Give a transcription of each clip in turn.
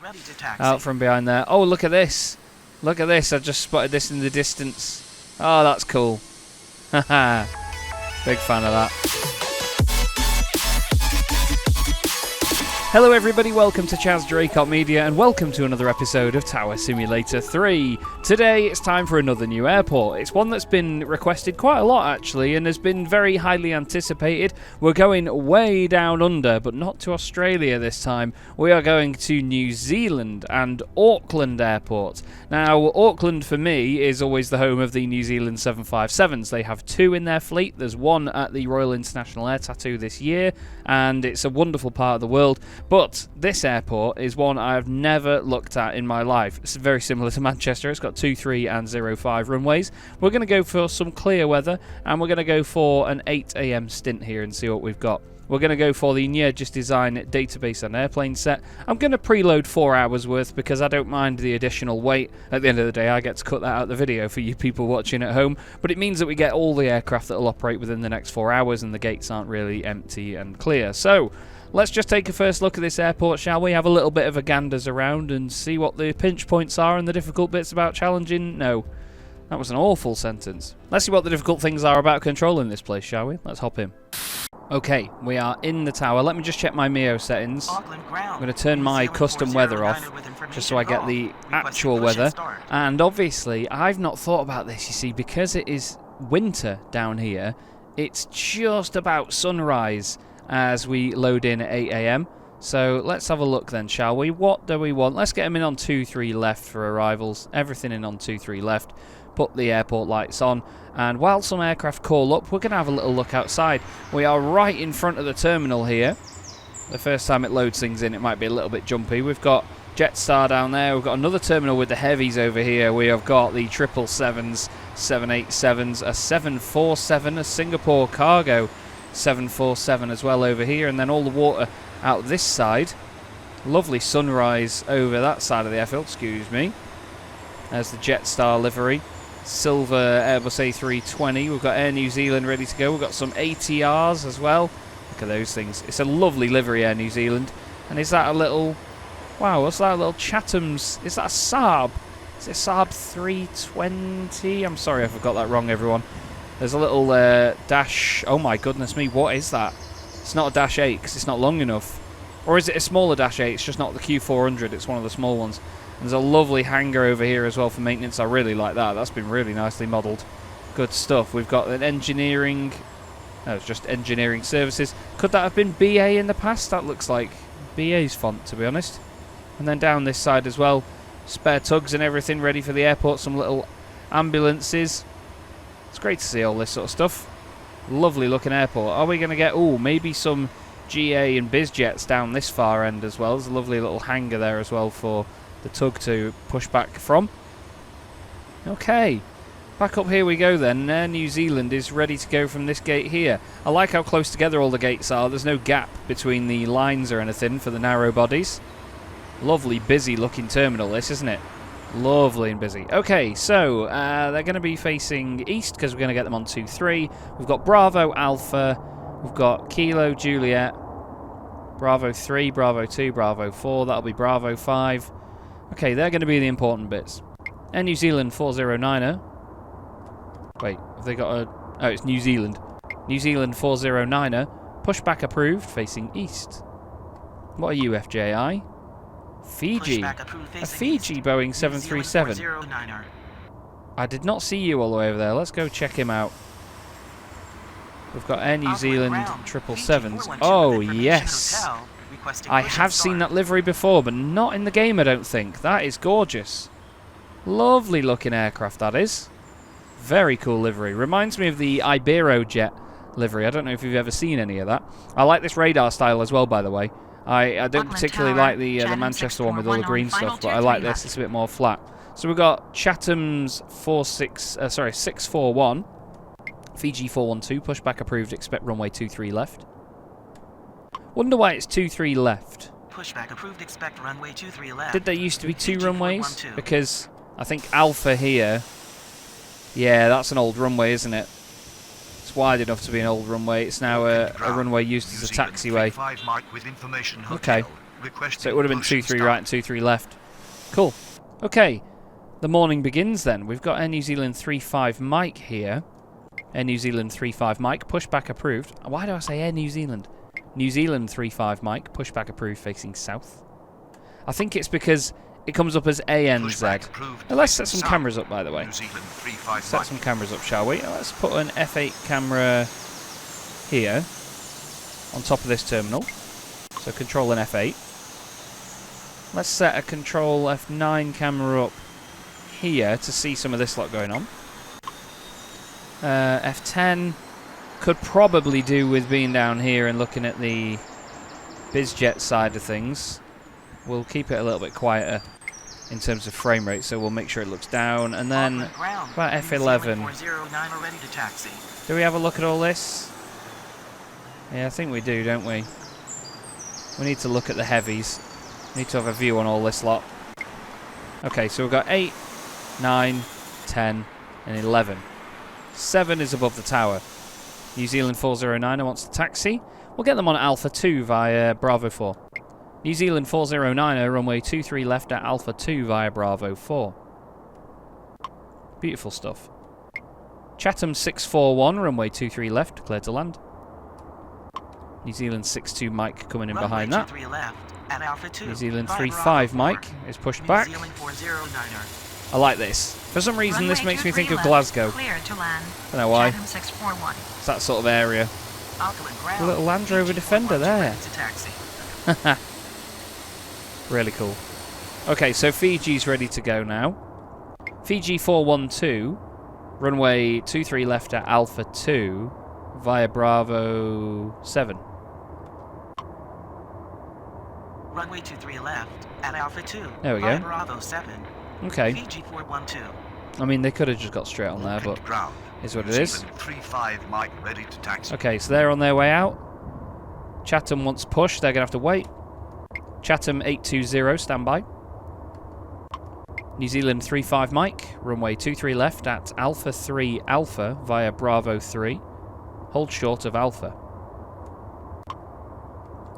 ready to taxi. Out from behind there. Oh, look at this. Look at this. I just spotted this in the distance. Oh, that's cool. Haha. Big fan of that. Hello everybody, welcome to Chaz Draycott Media and welcome to another episode of Tower Simulator 3. Today it's time for another new airport. It's one that's been requested quite a lot actually and has been very highly anticipated. We're going way down under, but not to Australia this time. We are going to New Zealand and Auckland Airport. Now Auckland for me is always the home of the New Zealand 757s. They have two in their fleet. There's one at the Royal International Air Tattoo this year and it's a wonderful part of the world. But this airport is one I've never looked at in my life. It's very similar to Manchester. It's got 23 and 05 runways. We're going to go for some clear weather and we're going to go for an 8 AM stint here and see what we've got. We're going to go for the Nyerges design database and airplane set. I'm going to preload 4 hours worth because I don't mind the additional weight. At the end of the day, I get to cut that out of the video for you people watching at home. But it means that we get all the aircraft that will operate within the next 4 hours and the gates aren't really empty and clear. So let's just take a first look at this airport, shall we? Have a little bit of a ganders around and see what the pinch points are and the difficult bits about challenging. No, that was an awful sentence. Let's see what the difficult things are about controlling this place, shall we? Let's hop in. Okay, we are in the tower. Let me just check my MEO settings. I'm going to turn my custom weather off just so I get the actual weather. And obviously, I've not thought about this, you see, because it is winter down here. It's just about sunrise as we load in at 8 AM. So let's have a look then, shall we? What do we want? Let's get them in on 2-3 left for arrivals. Everything in on 2-3 left. Put the airport lights on. And while some aircraft call up, we're going to have a little look outside. We are right in front of the terminal here. The first time it loads things in, it might be a little bit jumpy. We've got Jetstar down there. We've got another terminal with the heavies over here. We have got the 777s, 787s, a 747, a Singapore cargo 747 as well over here, and then all the water out this side. Lovely sunrise over that side of the airfield, excuse me. There's the Jetstar livery. Silver Airbus A320. We've got Air New Zealand ready to go. We've got some ATRs as well. Look at those things. It's a lovely livery, Air New Zealand. And is that a little... Wow, what's that? A little Chatham's... Is that a Saab? Is it a Saab 320? I'm sorry if I got that wrong, everyone. There's a little dash... Oh my goodness me, what is that? It's not a Dash 8 because it's not long enough. Or is it a smaller Dash 8? It's just not the Q400. It's one of the small ones. There's a lovely hangar over here as well for maintenance. I really like that. That's been really nicely modelled. Good stuff. We've got an engineering... No, it's just engineering services. Could that have been BA in the past? That looks like BA's font, to be honest. And then down this side as well, spare tugs and everything ready for the airport. Some little ambulances. It's great to see all this sort of stuff. Lovely looking airport. Are we going to get... Oh, maybe some GA and biz jets down this far end as well. There's a lovely little hangar there as well for the tug to push back from. Okay, back up here we go then. Air New Zealand is ready to go from this gate here. I like how close together all the gates are. There's no gap between the lines or anything for the narrow bodies. Lovely busy looking terminal this, isn't it? Lovely and busy. Okay, so they're going to be facing east because we're going to get them on 2-3. We've got Bravo Alpha, we've got Kilo Juliet, Bravo 3, Bravo 2, Bravo 4, that'll be Bravo 5. Okay, they're going to be the important bits. Air New Zealand 409er. Wait, have they got a... Oh, it's New Zealand. New Zealand 409er. Pushback approved, facing east. What are you, FJI? Fiji. A Fiji Boeing 737. I did not see you all the way over there. Let's go check him out. We've got Air New Zealand 777s. Oh, yes. I have seen that livery before, but not in the game, I don't think. That is gorgeous. Lovely looking aircraft, that is. Very cool livery. Reminds me of the Iberojet livery. I don't know if you've ever seen any of that. I like this radar style as well, by the way. I don't particularly like the Manchester one with all the green stuff, but I like this. It's a bit more flat. So we've got Chatham's 641. Fiji 412, pushback approved, expect runway 23 left. Wonder why it's 23 left. Pushback approved, expect runway 23 left. Did there used to be 2 runways? Because I think Alpha here... Yeah, that's an old runway, isn't it? It's wide enough to be an old runway. It's now a runway used as a taxiway. Okay. So it would have been 23 right and 23 left. Cool. Okay. The morning begins then. We've got Air New Zealand 35 Mike here. Air New Zealand 35 Mike, pushback approved. Why do I say Air New Zealand? New Zealand 35 Mike, pushback approved facing south. I think it's because it comes up as ANZ. Now let's set some cameras up, by the way. Set some cameras up, shall we? Let's put an F8 camera here on top of this terminal. So control an F8. Let's set a control F9 camera up here to see some of this lot going on. F10 could probably do with being down here and looking at the BizJet side of things. We'll keep it a little bit quieter in terms of frame rate, so we'll make sure it looks down. And then about F11. Do we have a look at all this? Yeah, I think we do, don't we? We need to look at the heavies. We need to have a view on all this lot. Okay, so we've got 8, 9, 10, and 11. 7 is above the tower. New Zealand 409 wants to taxi. We'll get them on Alpha 2 via Bravo 4. New Zealand 409 runway 23 left at Alpha 2 via Bravo 4. Beautiful stuff. Chatham 641 runway 23 left, clear to land. New Zealand 62 Mike coming in behind that. New Zealand 35 Mike is pushed back. I like this. For some reason this makes me think of Glasgow. I don't know why. It's that sort of area. A little Land Rover Defender there. Really cool. Okay, so Fiji's ready to go now. Fiji 412, runway 23 left at Alpha 2 via Bravo 7. Runway 23 left at Alpha 2 there we via go. Bravo 7. Okay. Fiji 412. I mean, they could have just got straight on there, but is what it is. 35 Mike ready to taxi. Okay, so they're on their way out. Chatham wants push. They're going to have to wait. Chatham 820, standby. New Zealand 35 Mike, runway 23 left at Alpha 3 Alpha via Bravo 3. Hold short of Alpha.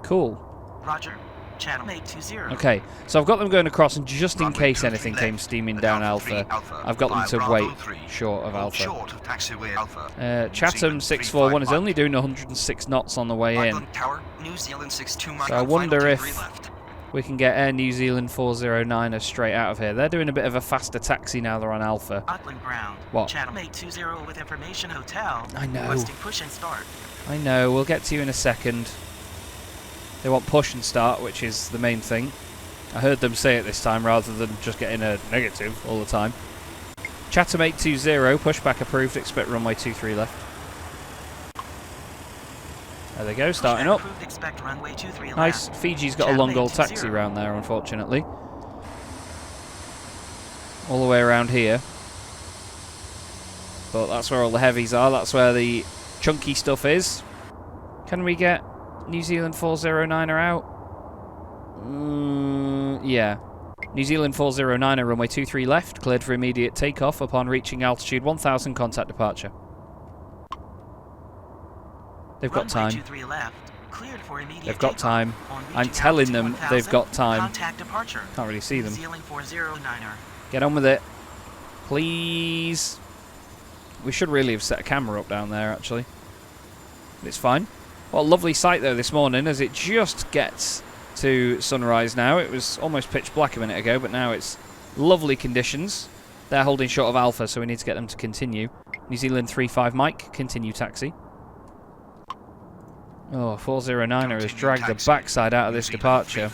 Cool. Roger. Chatham 820. Okay, so I've got them going across, and just in case anything came steaming down Alpha, I've got them to wait short of Alpha. Chatham 641 is only doing 106 knots on the way in. So I wonder if we can get Air New Zealand 409 straight out of here. They're doing a bit of a faster taxi now they're on Alpha. Auckland ground. What? Chatham 820 with information hotel. I know. Requesting push and start. I know, we'll get to you in a second. They want push and start, which is the main thing. I heard them say it this time rather than just getting a negative all the time. Chatham 820, pushback approved, expect runway 23 left. There they go, starting up. Expect runway 23 Nice. left. Fiji's got a long old taxi round there, unfortunately. All the way around here. But that's where all the heavies are, that's where the chunky stuff is. Can we get New Zealand 409 out? Yeah. New Zealand 409 runway 23 left, cleared for immediate takeoff upon reaching altitude 1000, contact departure. They've got time. They've got time. I'm telling them they've got time. Can't really see them. Get on with it. Please. We should really have set a camera up down there, actually. But it's fine. What a lovely sight, though, this morning, as it just gets to sunrise now. It was almost pitch black a minute ago, but now it's lovely conditions. They're holding short of Alpha, so we need to get them to continue. New Zealand 35 Mike, continue taxi. Oh, 409er has dragged the backside out of this departure.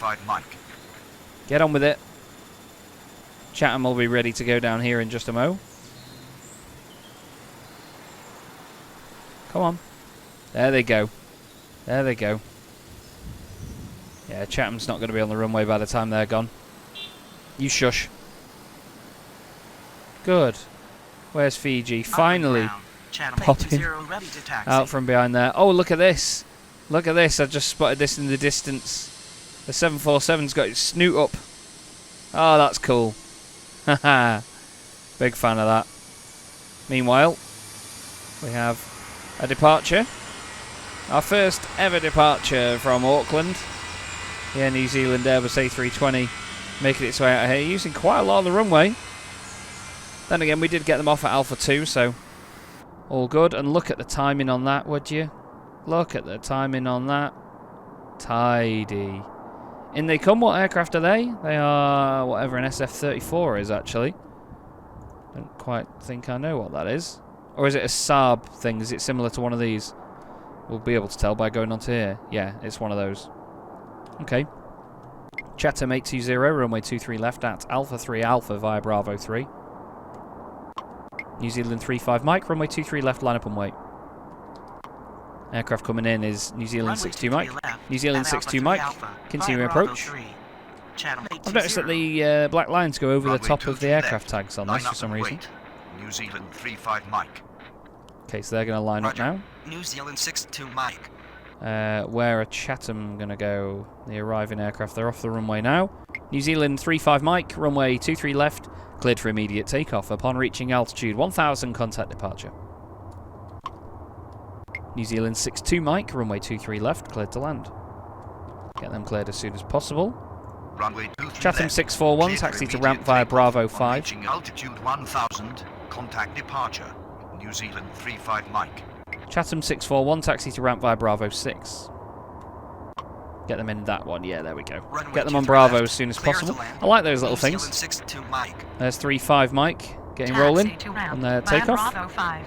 Get on with it. Chatham will be ready to go down here in just a mo. Come on. There they go. There they go. Yeah, Chatham's not going to be on the runway by the time they're gone. You shush. Good. Where's Fiji? Finally popping out from behind there. Oh, look at this. Look at this. I just spotted this in the distance. The 747's got its snoot up. Oh, that's cool. Haha. Big fan of that. Meanwhile, we have a departure. Our first ever departure from Auckland. Yeah, New Zealand Airbus A320 making its way out here, using quite a lot of the runway. Then again, we did get them off at Alpha 2, so all good. And look at the timing on that, would you? Look at the timing on that. Tidy. In they come. What aircraft are they? They are whatever an SF-34 is, actually. Don't quite think I know what that is. Or is it a Saab thing? Is it similar to one of these? We'll be able to tell by going onto here. Yeah, it's one of those. Okay. Chatham 820, runway 23 left at Alpha 3 Alpha via Bravo 3. New Zealand 35 Mike, runway 23 left, line up and wait. Aircraft coming in is New Zealand 62 Mike. New Zealand 62 Mike, continue approach. I've noticed that the black lines go over the top of the aircraft tags on this for some reason. New Zealand 35 Mike. Okay, so they're going to line up now. New Zealand 62 Mike. Where are Chatham going to go? The arriving aircraft, they're off the runway now. New Zealand 35 Mike, runway 23 left, cleared for immediate takeoff. Upon reaching altitude 1000, contact departure. New Zealand 62 Mike, runway 23 left, cleared to land. Get them cleared as soon as possible. Runway 23 Chatham left, 641, taxi to ramp via Bravo 5. Reaching altitude 1000, contact departure. New Zealand 35 Mike. Chatham 641, taxi to ramp via Bravo 6. Get them in that one. Yeah, there we go. Get them on Bravo as soon as possible. I like those little things. There's 35 Mike getting rolling on their takeoff. Bravo 5.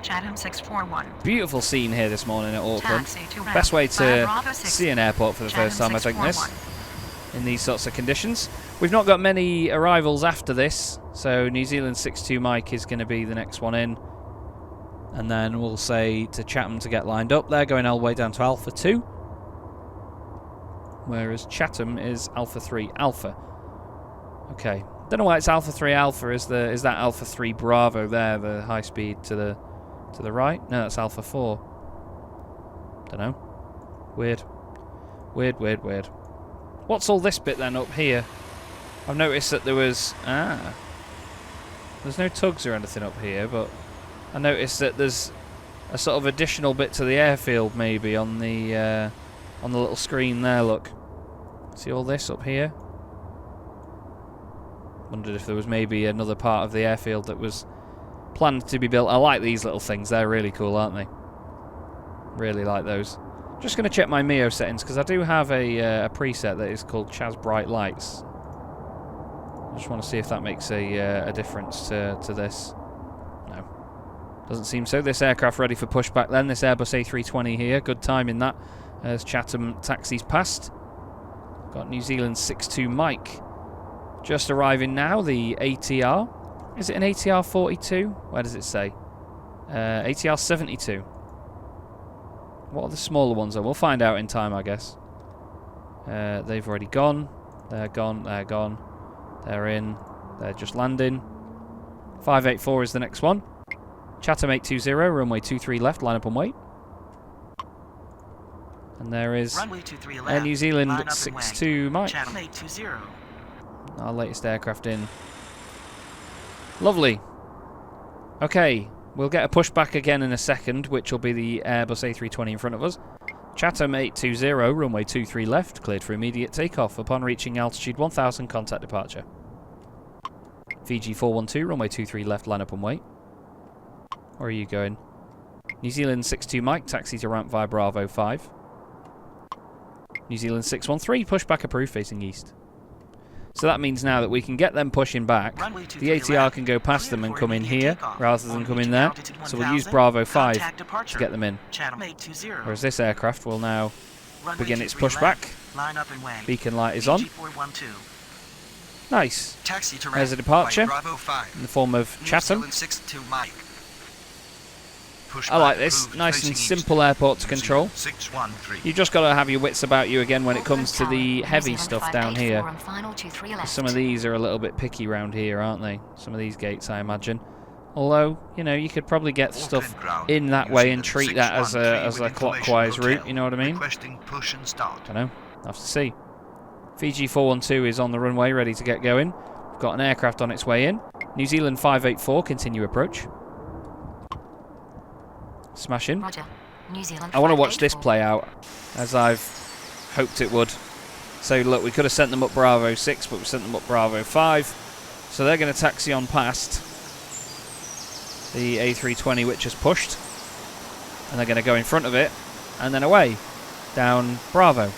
Chatham 641. Beautiful scene here this morning at Auckland. Best way to see an airport for the first time, I think, this. In these sorts of conditions. We've not got many arrivals after this, so New Zealand 62 Mike is going to be the next one in. And then we'll say to Chatham to get lined up. They're going all the way down to Alpha 2. Whereas Chatham is Alpha 3 Alpha. Okay. Don't know why it's Alpha 3 Alpha. Is that Alpha 3 Bravo there, the high speed to the right? No, that's Alpha 4. Don't know. Weird. Weird, weird, weird. What's all this bit then up here? I've noticed that there was... There's no tugs or anything up here, but I noticed that there's a sort of additional bit to the airfield maybe on the little screen there, look. See all this up here? Wondered if there was maybe another part of the airfield that was planned to be built. I like these little things, they're really cool, aren't they? Really like those. Just going to check my MEO settings, because I do have a preset that is called Chaz Bright Lights. I just want to see if that makes a difference to this. No. Doesn't seem so. This aircraft ready for pushback then. This Airbus A320 here. Good time in that as Chatham taxis past. Got New Zealand 62 Mike. Just arriving now, the ATR. Is it an ATR 42? Where does it say? ATR 72. What are the smaller ones though? We'll find out in time, I guess. They've already gone. They're gone. They're gone. They're in. They're just landing. 584 is the next one. Chatham 820, runway 23 left, line up and wait. And there is Air New Zealand 62 Mike. Chatham 820. Our latest aircraft in. Lovely. Okay, we'll get a pushback again in a second, which will be the Airbus A320 in front of us. Chatham 820, runway 23 left, cleared for immediate takeoff. Upon reaching altitude 1000, contact departure. Fiji 412, runway 23 left, line up and wait. Where are you going? New Zealand 62 Mike, taxi to ramp via Bravo 5. New Zealand 613, pushback approved, facing east. So that means now that we can get them pushing back. The ATR can go past them and come in here rather than come in there. So we'll use Bravo 5 to get them in. Whereas this aircraft will now begin its pushback. Beacon light is on. Nice. There's a departure in the form of Chatham. I like this. Nice and simple airport to control. You've just got to have your wits about you again when it comes to the heavy stuff down here. Some of these are a little bit picky around here, aren't they? Some of these gates, I imagine. Although, you know, you could probably get stuff in that way and treat that as a clockwise route, you know what I mean? Don't know. Have to see. Fiji 412 is on the runway, ready to get going. We've got an aircraft on its way in. New Zealand 584, continue approach. Smash in. I want to watch this play out, as I've hoped it would. So look, we could have sent them up Bravo 6, but we sent them up Bravo 5. So they're going to taxi on past the A320, which has pushed. And they're going to go in front of it, and then away, down Bravo.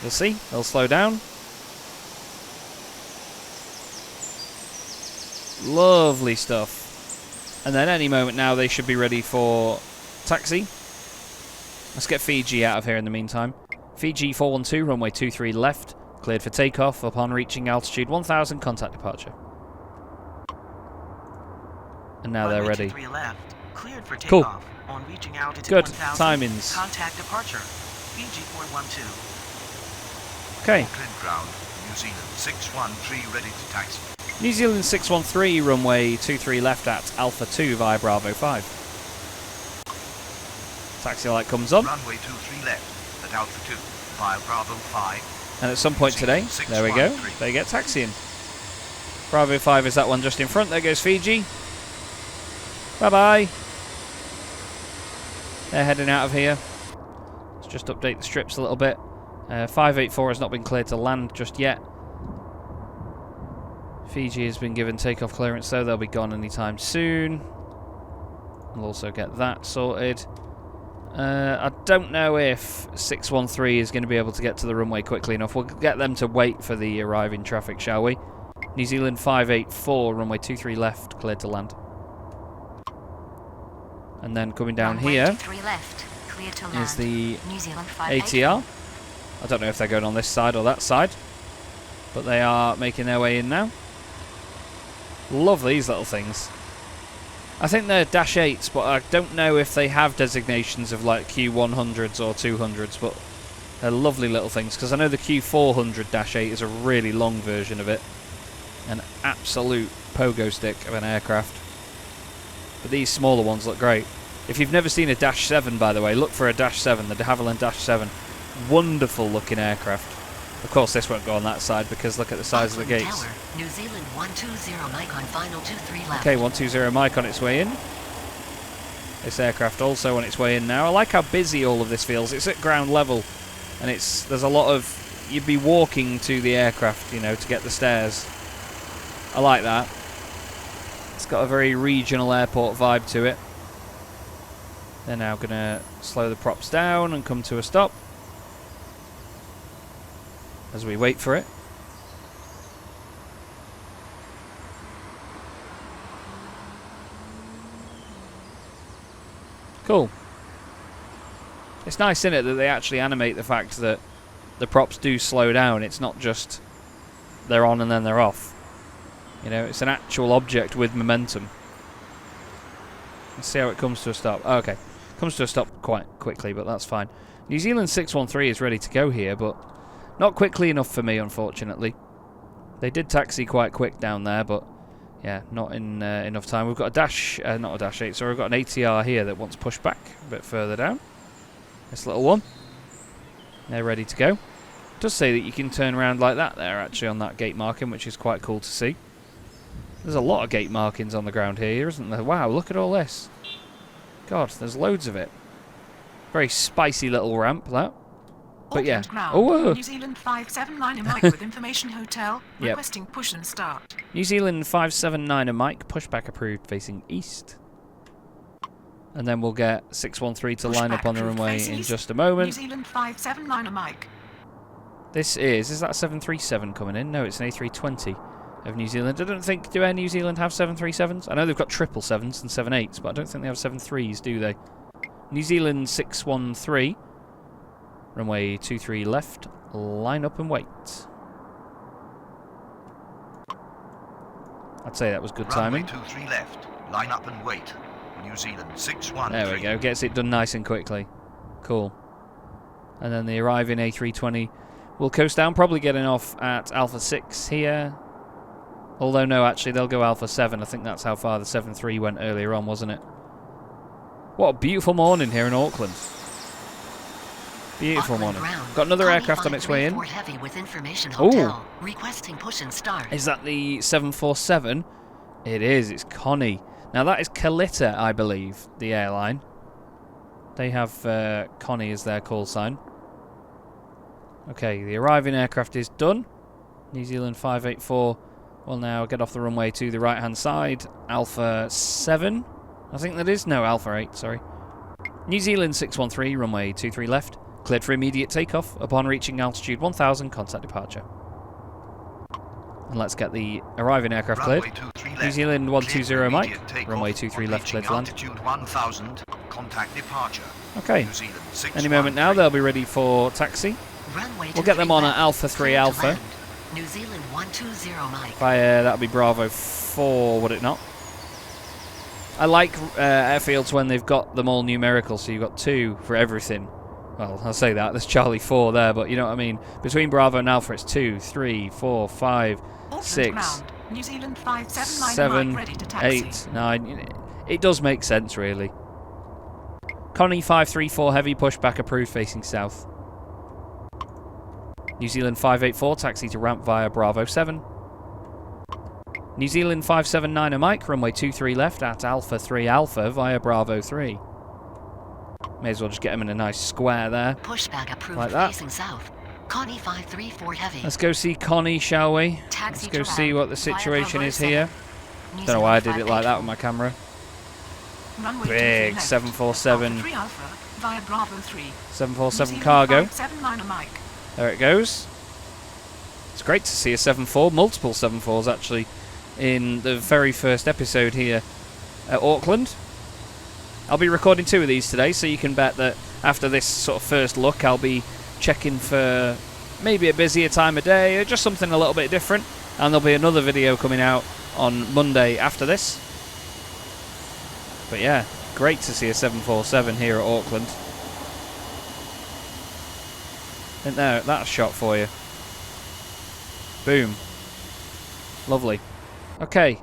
You'll see, they'll slow down. Lovely stuff. And then any moment now they should be ready for taxi. Let's get Fiji out of here in the meantime. Fiji 412, runway 23 left, cleared for takeoff upon reaching altitude 1000, contact departure. And now they're ready. 23 left, cleared for Cool. takeoff. On reaching altitude Good 1000, timings. contact departure. Fiji 412. Okay. Auckland ground, New Zealand 613 ready to taxi. New Zealand 613, runway 23 left at Alpha 2 via Bravo 5. Taxi light comes on. Runway 23 left at Alpha 2 via Bravo 5. And at some point today, there we go, they get taxiing. Bravo 5 is that one just in front. There goes Fiji. Bye-bye. They're heading out of here. Let's just update the strips a little bit. 584 has not been cleared to land just yet. Fiji has been given takeoff clearance, though. They'll be gone anytime soon. We'll also get that sorted. I don't know if 613 is going to be able to get to the runway quickly enough. We'll get them to wait for the arriving traffic, shall we? New Zealand 584, runway 23 left, cleared to land. And then coming down Runway here 23 left, cleared to land. is the New Zealand 584. ATR. I don't know if they're going on this side or that side, but they are making their way in now. Love these little things. I think they're Dash 8s, but I don't know if they have designations of like Q100s or 200s, but they're lovely little things, because I know the Q400 Dash 8 is a really long version of it. An absolute pogo stick of an aircraft. But these smaller ones look great. If you've never seen a Dash 7, by the way, look for a Dash 7, the de Havilland Dash 7. Wonderful looking aircraft. Of course, this won't go on that side because look at the size of the Auckland gates. Tower, New Zealand 120 Mike on final 23 left. Okay, 120 Mike on its way in. This aircraft also on its way in now. I like how busy all of this feels. It's at ground level, and there's a lot of, you'd be walking to the aircraft, you know, to get the stairs. I like that. It's got a very regional airport vibe to it. They're now going to slow the props down and come to a stop as we wait for it. Cool. It's nice, isn't it, that they actually animate the fact that the props do slow down. It's not just they're on and then they're off. You know, it's an actual object with momentum. Let's see how it comes to a stop. Oh, okay. Comes to a stop quite quickly, but that's fine. New Zealand 613 is ready to go here, but not quickly enough for me, unfortunately. They did taxi quite quick down there, but yeah, not in enough time. We've got a dash, not a dash 8, so we've got an ATR here that wants push back a bit further down. This little one. They're ready to go. It does say that you can turn around like that there, actually, on that gate marking, which is quite cool to see. There's a lot of gate markings on the ground here, isn't there? Wow, look at all this. God, there's loads of it. Very spicy little ramp, that. But yeah. Ground, Oh, New Zealand 579 Mike with information hotel, Yep. requesting push and start. New Zealand 579 Mike, pushback approved, facing east. And then we'll get 613 to line up on the runway in just a moment. New Zealand 579 Mike. This is that a 737 coming in? No, it's an A320 of New Zealand. I don't think, do Air New Zealand have 737s? I know they've got 777s and 78s, but I don't think they have 73s, do they? New Zealand 613, runway 23 left, line up and wait. I'd say that was good timing. Runway 23 left, line up and wait. New Zealand 613. There we go, gets it done nice and quickly. Cool. And then the arriving A320 will coast down, probably getting off at Alpha 6 here. Although no, actually they'll go Alpha 7. I think that's how far the 7-3 went earlier on, wasn't it? What a beautiful morning here in Auckland. Beautiful Auckland morning. ground, Got another Connie aircraft on its way in. 534 heavy with information Ooh. hotel, requesting push and start. Is that the 747? It is, it's Connie. Now that is Kalita, I believe, the airline. They have Connie as their call sign. Okay, the arriving aircraft is done. New Zealand 584 will now get off the runway to the right-hand side. Alpha 7, I think that is. No, Alpha 8, sorry. New Zealand 613, runway 23 left. Cleared for immediate takeoff. Upon reaching altitude 1000, contact departure. And let's get the arriving aircraft cleared. New Zealand 120 Mike, runway 23 left, cleared to land. Altitude 1000, contact departure. Okay, New Zealand any moment now they'll be ready for taxi. Runway We'll get them on at left, Alpha 3 clear to Alpha. land. New Zealand 120 Mike. Via, that'll be Bravo 4, would it not? I like airfields when they've got them all numerical, so you've got 2 for everything. Well, I'll say that, there's Charlie 4 there, but you know what I mean. Between Bravo and Alpha it's 2, 3, 4, 5, 6, New Zealand 579 7, ready to taxi. 8, 9. It does make sense, really. Connie 534 Heavy, pushback approved, facing south. New Zealand 584, taxi to ramp via Bravo 7. New Zealand 579 Mike, runway 23 left at Alpha 3 Alpha via Bravo 3. May as well just get him in a nice square there. Pushback approved, Like that. facing south. Connie 534 Heavy. Let's go see Connie, shall we? Taxi Let's go to see land what the via situation Bravo is 7. here. New Don't know why I Zealand did it like that with 584. my camera. Runway Big 23 left, 747. Alpha 3 Alpha via Bravo 3. 747 New Zealand cargo. 579 Mike. There it goes. It's great to see a 7.4, multiple 7.4s actually, in the very first episode here at Auckland. I'll be recording 2 of these today, so you can bet that after this sort of first look, I'll be checking for maybe a busier time of day, or just something a little bit different. And there'll be another video coming out on Monday after this. But yeah, great to see a 747 here at Auckland. Isn't there? That's a shot for you. Boom. Lovely. Okay,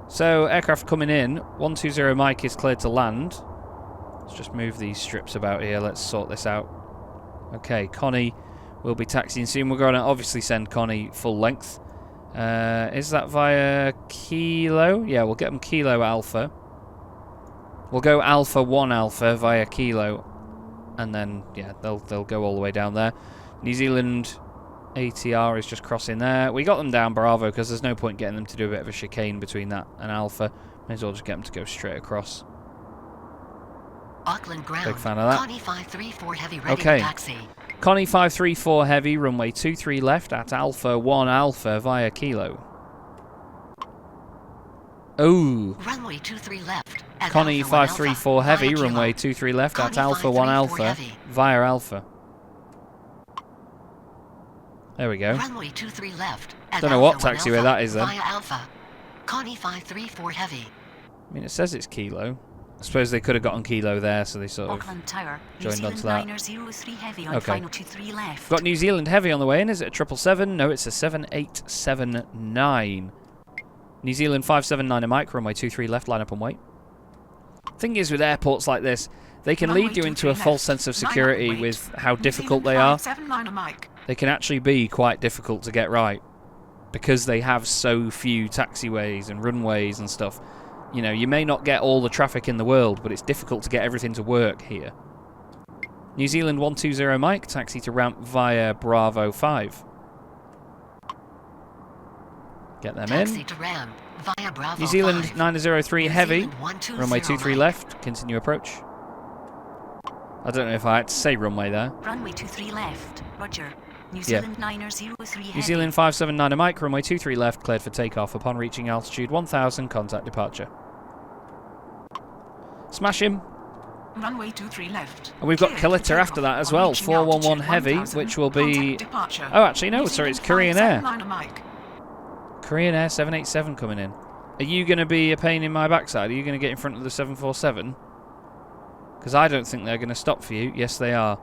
so aircraft coming in. 120 Mike is cleared to land. Let's just move these strips about here. Let's sort this out. Okay, Connie will be taxiing soon. We're going to obviously send Connie full length. Is that via Kilo? Yeah, we'll get them Kilo Alpha. We'll go Alpha 1 Alpha via Kilo. And then, yeah, they'll go all the way down there. New Zealand ATR is just crossing there. We got them down Bravo because there's no point getting them to do a bit of a chicane between that and Alpha. May as well just get them to go straight across. Auckland ground. Big fan of that. Connie 534 Heavy ready Okay. to taxi. Connie 534 Heavy, runway 23 left at Alpha 1 Alpha via Kilo. Oh. Runway 23 left. At Connie Alpha 1 534 Alpha Heavy, via Kilo. runway 23 left at Connie Alpha 1 Alpha 534 Heavy. via Alpha. There we go. Runway 23 left. At Don't know what Alpha 1 taxiway Alpha that is then. Via Alpha. Connie 534 Heavy. I mean, it says it's Kilo. I suppose they could have gotten Kilo there, so they sort of Auckland Tower. New joined Zealand onto that. 903 Heavy on Okay. final 23 left. Got New Zealand Heavy on the way in. Is it a 777? No, it's a 7879. New Zealand 579 Mike, runway 23 left, line up and wait. Thing is with airports like this, they can Runway lead you into 23 a false left, sense of line up and security wait. with how New difficult Zealand they are. 579 Mike. They can actually be quite difficult to get right because they have so few taxiways and runways and stuff. You know, you may not get all the traffic in the world, but it's difficult to get everything to work here. New Zealand 120 Mike, taxi to ramp via Bravo 5. Get them Taxi in. to ramp via Bravo New Zealand 5. 903 New Heavy, Zealand 120 runway 23 Mike. left, continue approach. I don't know if I had to say runway there. Runway 23 left. Roger. New Yeah. Zealand 903 Heavy. New Zealand 579 Mike, runway 23 left, cleared for takeoff. Upon reaching altitude 1000, contact departure. Smash him. Runway 23 left. And we've got Cleared for Kalita after takeoff that as on well. reaching 411 altitude Heavy, 1000, which will be... contact departure. Oh, actually, no, New sorry, it's Zealand Korean Air. 579 Mike. Korean Air 787 coming in. Are you going to be a pain in my backside? Are you going to get in front of the 747? Because I don't think they're going to stop for you. Yes, they are.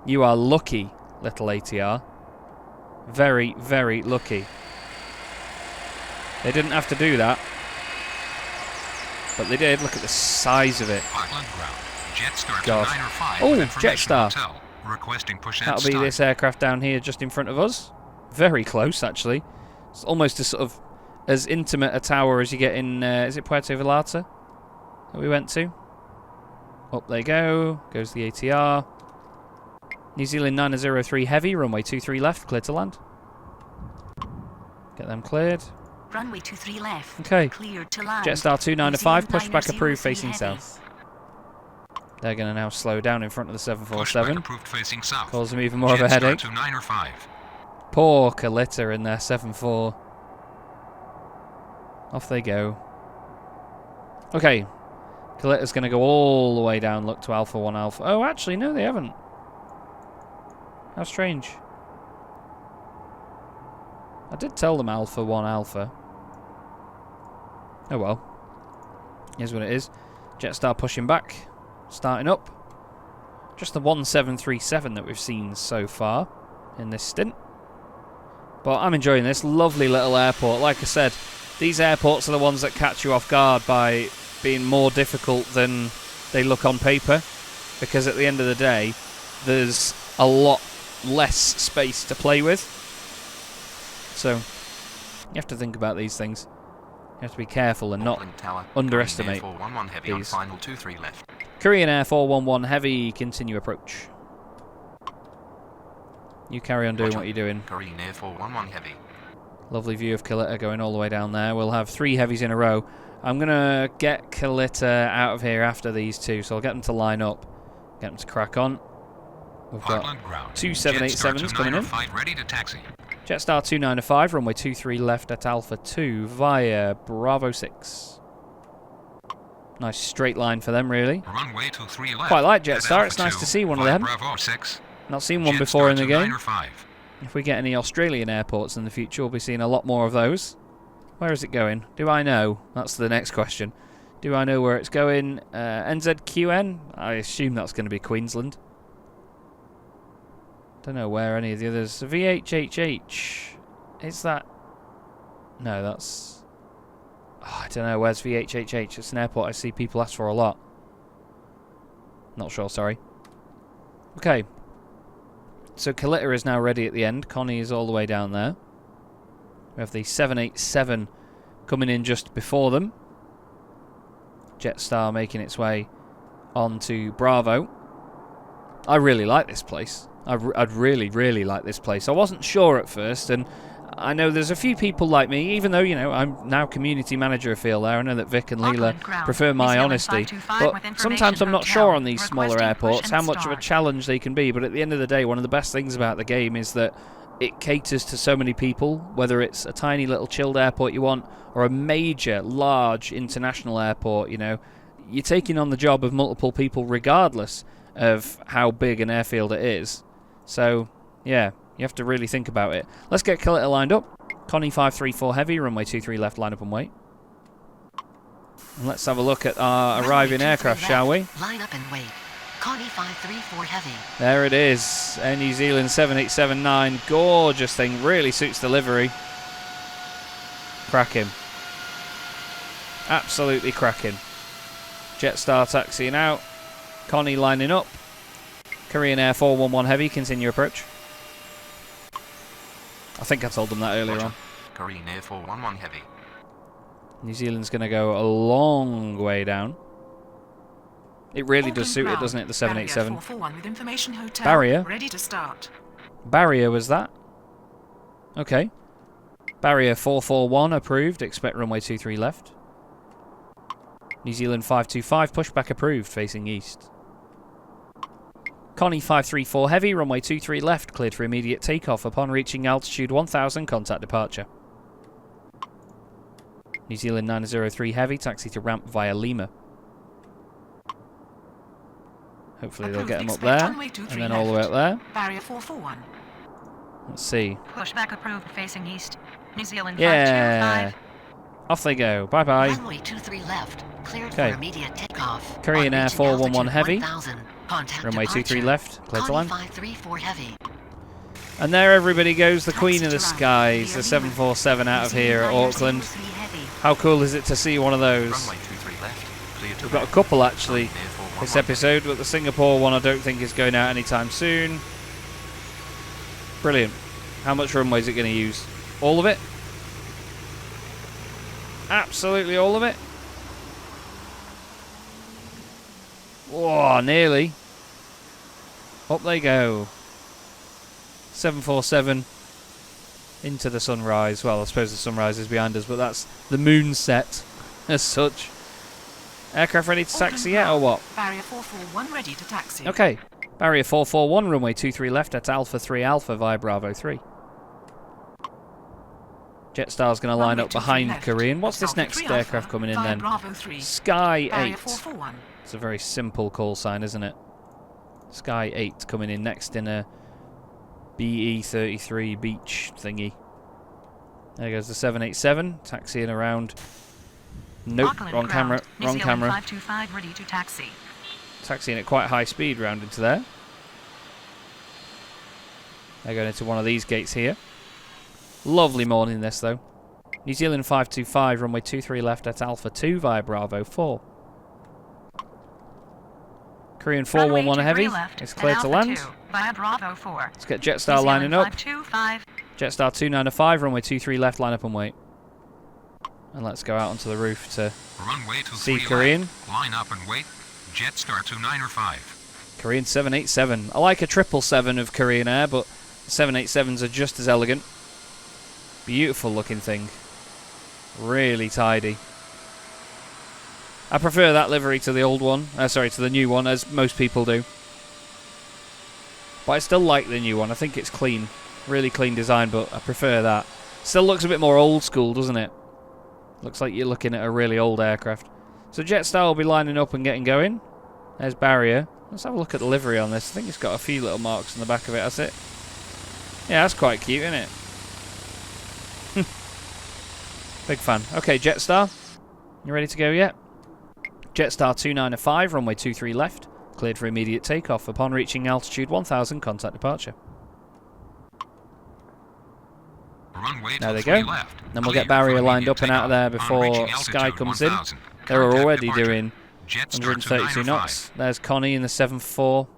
You are lucky, little ATR. Very, very lucky. They didn't have to do that. But they did. Look at the size of it. Auckland ground. Jetstar God. 905 Oh, with information Jetstar. hotel. Requesting push and That'll be start. this aircraft down here just in front of us. Very close, actually. It's almost as intimate a tower as you get in, is it Puerto Vallarta that we went to? Up they go. Goes the ATR. New Zealand 903 Heavy, runway 23 left, clear to land. Get them cleared. Runway 23 left. Okay. Cleared to land. Jetstar 295, New Zealand pushback approved 903 facing heavy. south. They're going to now slow down in front of the Pushback 747. approved facing south. Cause them even more of a Jetstar headache. 295. Poor Kalita in their 7-4. Off they go. Okay. Kalita's going to go all the way down, look to Alpha 1 Alpha. Oh, actually, no, they haven't. How strange. I did tell them Alpha 1 Alpha. Oh well. Here's what it is. Jetstar pushing back. Starting up. Just the 1737 that we've seen so far in this stint. But I'm enjoying this. Lovely little airport. Like I said, these airports are the ones that catch you off guard by being more difficult than they look on paper. Because at the end of the day, there's a lot less space to play with. So, you have to think about these things. You have to be careful and not Auckland Tower, underestimate Korean Air 411 heavy on these. final 23 left. Korean Air 411 Heavy, continue approach. You carry on doing Roger. what you're doing. Korean Air 411 heavy. Lovely view of Kalita going all the way down there. We'll have 3 heavies in a row. I'm going to get Kalita out of here after these 2, so I'll get them to line up. Get them to crack on. We've got Auckland ground. 2 787s coming in. Jetstar 295 ready to taxi. Jetstar 295, runway 23 left at Alpha 2 via Bravo 6. Nice straight line for them, really. Runway 23 left. Quite like at Jetstar. Alpha It's nice 2 to see one of via them. Bravo 6. Not seen one Jetstar before in the game. 295. If we get any Australian airports in the future, we'll be seeing a lot more of those. Where is it going? Do I know? That's the next question. Do I know where it's going? NZQN? I assume that's going to be Queensland. Don't know where any of the others. VHHH. Is that... No, that's... Oh, I don't know. Where's VHHH? It's an airport I see people ask for a lot. Not sure, sorry. Okay. So Kalita is now ready at the end. Connie is all the way down there. We have the 787 coming in just before them. Jetstar making its way onto Bravo. I really like this place. I'd really, really like this place. I wasn't sure at first, and I know there's a few people like me, even though, you know, I'm now community manager of FeelThere. I know that Vic and Leela prefer my honesty, but sometimes I'm not sure on these smaller airports how much of a challenge they can be. But at the end of the day, one of the best things about the game is that it caters to so many people, whether it's a tiny little chilled airport you want or a major, large international airport. You know, you're taking on the job of multiple people regardless of how big an airfield it is. So, yeah, you have to really think about it. Let's get Kalita lined up. Connie 534 Heavy, runway 23 left, line up and wait. And let's have a look at our arriving aircraft, shall we? Line up and wait. Connie 534 Heavy. There it is. Air New Zealand 7879. Gorgeous thing. Really suits the livery. Cracking. Absolutely cracking. Jetstar taxiing out. Connie lining up. Korean Air 411 Heavy, continue approach. I think I told them that earlier on. Korean Air 411 heavy. New Zealand's going to go a long way down. It really does suit it, doesn't it, the 787? Barrier 441 with information hotel. Barrier? Ready to start. Barrier was that? Okay. Barrier 441 approved. Expect runway 23 left. New Zealand 525 pushback approved, facing east. Connie 534 Heavy, runway 23 left, cleared for immediate takeoff upon reaching altitude 1000, contact departure. New Zealand 903 Heavy, taxi to ramp via Lima. Hopefully they'll get them up there, and then all the way up there. Barrier 441. Let's see. Pushback approved facing east. New Zealand Yeah! 525. Off they go. Bye-bye. Runway 23 left. Cleared Okay. for immediate takeoff. Korean On Air reaching 411 altitude Heavy. 1000, contact Runway 23 departure. left, clear to Connie land. 534 Heavy. And there everybody goes, the Queen of the Taxi to Skies, the land. 747 out of here at Auckland. 903 heavy. How cool is it to see one of those? Runway 23 left. Clear to We've got a land. couple actually Korean Air 411 this episode, but the Singapore one I don't think is going out anytime soon. Brilliant. How much runway is it going to use? All of it? Absolutely all of it? Whoa, nearly. Up they go. 747 into the sunrise. Well, I suppose the sunrise is behind us, but that's the moon set as such. Aircraft ready to taxi yet, or what? Barrier 441 ready to taxi. Okay. Barrier 441, runway 23 left at Alpha 3 Alpha via Bravo 3. Jetstar's going to line up behind Korean. What's this next aircraft coming in then? Sky 8. It's a very simple call sign, isn't it? Sky 8 coming in next in a BE-33 beach thingy. There goes the 787, taxiing around. Nope, Auckland wrong camera, New wrong Zealand camera. 525 ready to taxi. Taxiing at quite high speed round into there. They're going into one of these gates here. Lovely morning this though. New Zealand 525, runway 23 left at Alpha 2 via Bravo 4. Korean 411 heavy, it's clear to land. Via Bravo 4. Let's get Jetstar lining up. 525. Jetstar 295, runway 23 left, line up and wait. And let's go out onto the roof to Runway to see 3 Korean. left. Line up and wait. Jetstar 295. Korean 787. I like a 777 of Korean Air, but 787s are just as elegant. Beautiful looking thing. Really tidy. I prefer that livery to the old one. Sorry, to the new one, as most people do. But I still like the new one. I think it's clean. Really clean design, but I prefer that. Still looks a bit more old school, doesn't it? Looks like you're looking at a really old aircraft. So Jetstar will be lining up and getting going. There's Barrier. Let's have a look at the livery on this. I think it's got a few little marks on the back of it, that's it. Yeah, that's quite cute, isn't it? Big fan. Okay, Jetstar. You ready to go yet? Jetstar 295, runway 23 left. Cleared for immediate takeoff. Upon reaching altitude 1000, contact departure. Runway There to they 3 go. left. Then we'll Clear get Barrier for lined up immediate and out of there takeoff. On before reaching Sky altitude comes in. 1000, They're contact already departure. doing Jetstar 132 295. knots. There's Connie in the 7.4.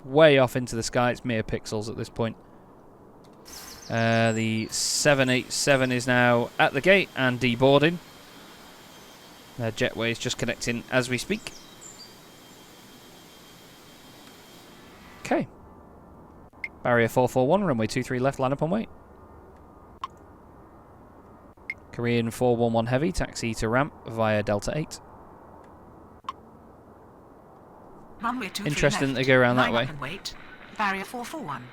Way off into the sky. It's mere pixels at this point. The 787 is now at the gate and deboarding. Their jetway is just connecting as we speak. Okay. Barrier 441, runway 23 left, line up and wait. Korean 411 heavy, taxi to ramp via Delta 8. Runway 23 Interesting left. that they go around that Line way. up and wait. Barrier 441.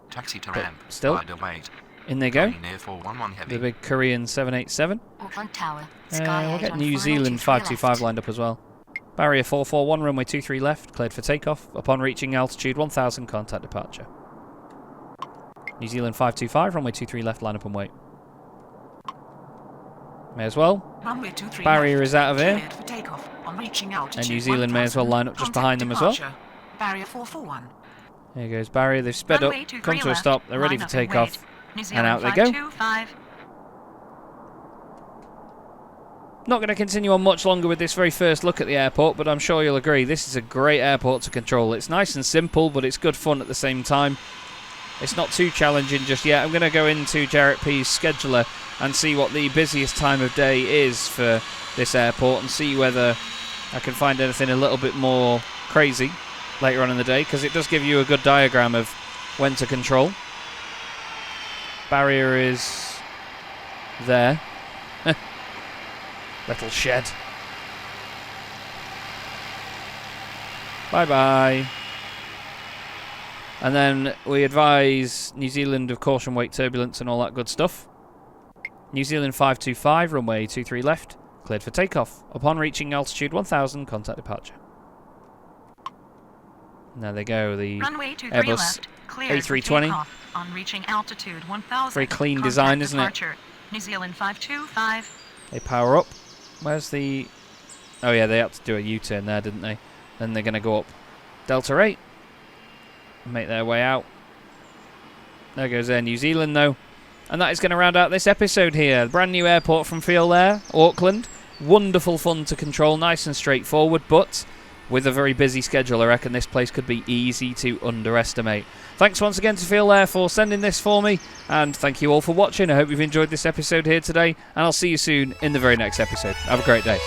Taxi to But ramp. still, Delta 8. in they go. Near 411 heavy. The big Korean 787. Auckland Tower. Sky We'll 8 get on New final Zealand 23 525 left. lined up as well. Barrier 441, runway 23 left, cleared for takeoff. Upon reaching altitude 1000, contact departure. New Zealand 525, runway 23 left, line up and wait. May as well. Runway 23 Barrier left. is out of here. Cleared for takeoff. On reaching altitude And New Zealand may as well 1000, line up just contact behind them as well. departure. Barrier 441. There goes Barrier. They've sped Runway up, 23 come to a left, stop. They're ready line for up and takeoff. wait. New And Zealand out they go. 525. Not going to continue on much longer with this very first look at the airport, but I'm sure you'll agree this is a great airport to control. It's nice and simple, but it's good fun at the same time. It's not too challenging just yet. I'm going to go into Jarrett P's scheduler and see what the busiest time of day is for this airport and see whether I can find anything a little bit more crazy later on in the day, because it does give you a good diagram of when to control. Barrier is there. Little shed. Bye-bye. And then we advise New Zealand of caution, wake, turbulence and all that good stuff. New Zealand 525, runway 23 left, cleared for takeoff. Upon reaching altitude 1000, contact departure. And there they go, the Runway 23 Airbus left. Cleared for A320. takeoff. On reaching altitude 1000. Very clean contact design, isn't it? departure. New Zealand 525. They power up. Where's the... Oh yeah, they had to do a U-turn there, didn't they? Then they're going to go up Delta 8. Make their way out. There goes Air New Zealand, though. And that is going to round out this episode here. Brand new airport from FeelThere, Auckland. Wonderful fun to control, nice and straightforward, but with a very busy schedule, I reckon this place could be easy to underestimate. Thanks once again to FeelThere for sending this for me, and thank you all for watching. I hope you've enjoyed this episode here today, and I'll see you soon in the very next episode. Have a great day.